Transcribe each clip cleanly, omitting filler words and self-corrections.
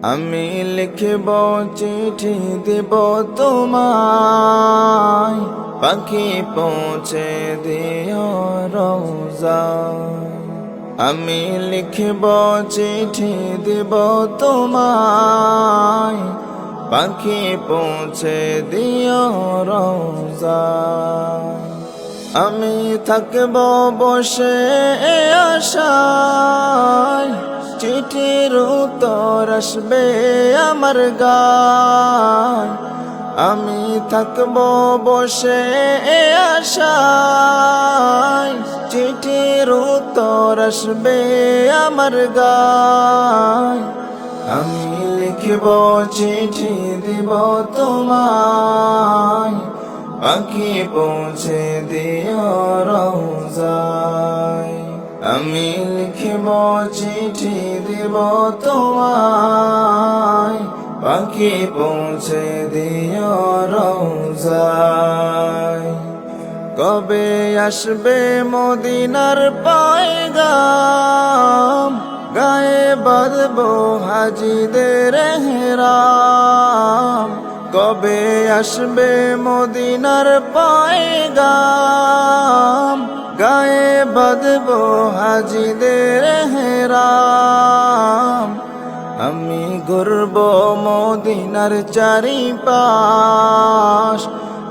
আমি লিখব চিঠি দেব তোমায়, পাখি পৌঁছে দিও রওজায়। আমি লিখব চিঠি দেব তোমায়, পাখি পৌঁছে দিও রওজায়। আমি থাকব বসে আশায়, চিঠির উত্তর আসবে আমার গায়। আমি থাকব বসে আশায়, চিঠির উত্তর আসবে আমার গায়। আমি লিখব চিঠি দিব তোমায়, পাখি পৌঁছে দিও রওজায়। আমি লিখব চিঠি দিব তোমায়, পাখি পৌঁছে দিও রওজায়। কবে আসবে মদিনার পয়গাম, গায়ে বাঁধবো হাজিদের এহরাম। কবে আসবে মদিনার পয়গাম, গায়ে বাঁধবো হাজিদের এহরাম। আমি ঘুরব মদিনার চারিপাশ,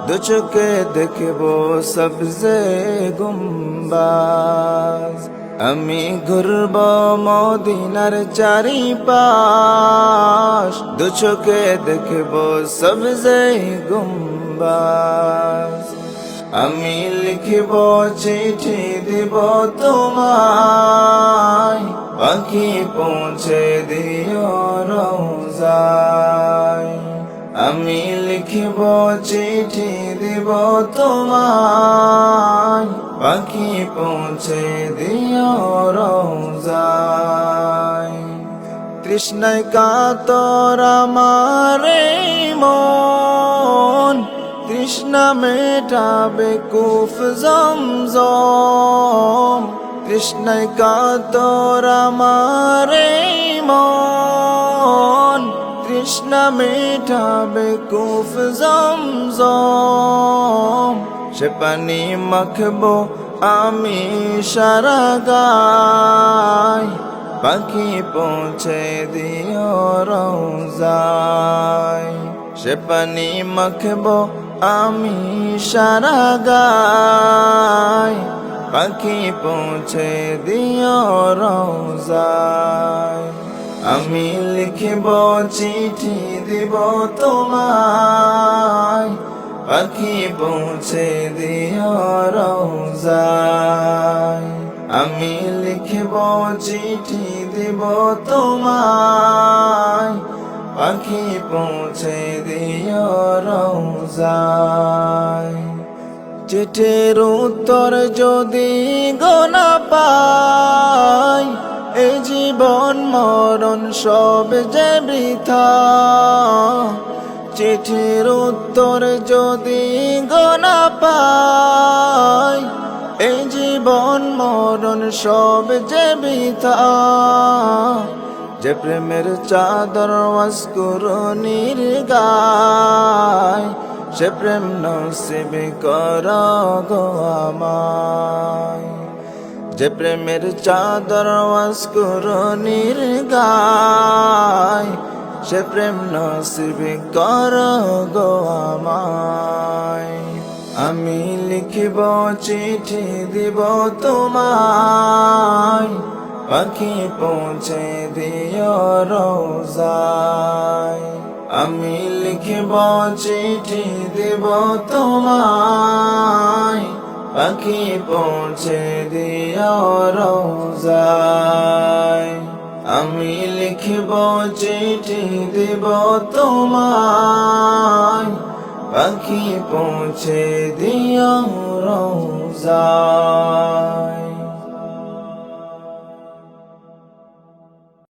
দু চোখে দেখব সবজে গুম্বাজ। আমি ঘুরব মদিনার চারিপাশ, দু চোখে দেখব সবজে গুম্বাজ। আমি লিখব চিঠি দিব তোমায়, পাখি পৌঁছে দিও রওজায়। আমি লিখব চিঠি দিব তোমায়, পাখি পৌঁছে দিও রওজায়। তৃষ্ণায় কাতর আমার এই মন, তৃষ্ণা মেটাবে কুফ জমজম। তৃষ্ণায় কাতর আমার এই মন, তৃষ্ণা মেটাবে কুফ জমজম। সে পানি মাখবো আমি সারা গায়, পাখি পৌঁছে দিও রওজায়। সে পানি মাখবো আমি সারা গায়, পাখি পৌঁছে দিও রওজায়। আমি লিখব চিঠি দিব তোমায়, পাখি পৌঁছে দিও রওজায়। আমি লিখব চিঠি দিব তোমায়, পাখি পৌঁছে দিও রওজায়। চিঠির উত্তর যদি গোনা পাই, এই জীবন মরণ সব যে বৃথা। চিঠির উত্তর যদি গোনা পাই, এই জীবন মরণ সব যে বৃথা। যে প্রেমের চাদর ওয়াসকুরনির গায়, সে প্রেম নসিব কর গো আমায়। যে প্রেমের চাদর ওয়াসকুরনির গায়, সে প্রেম নসিব কর গো আমায়। আমি লিখব চিঠি দিব তোমায়, পাখি পৌঁছে দিও রওজায়। আমি লিখব চিঠি দিব তোমায়, পাখি পৌঁছে দিও রওজায়। আমি লিখব চিঠি দিব তোমায়, পাখি পৌঁছে দিও রওজায়।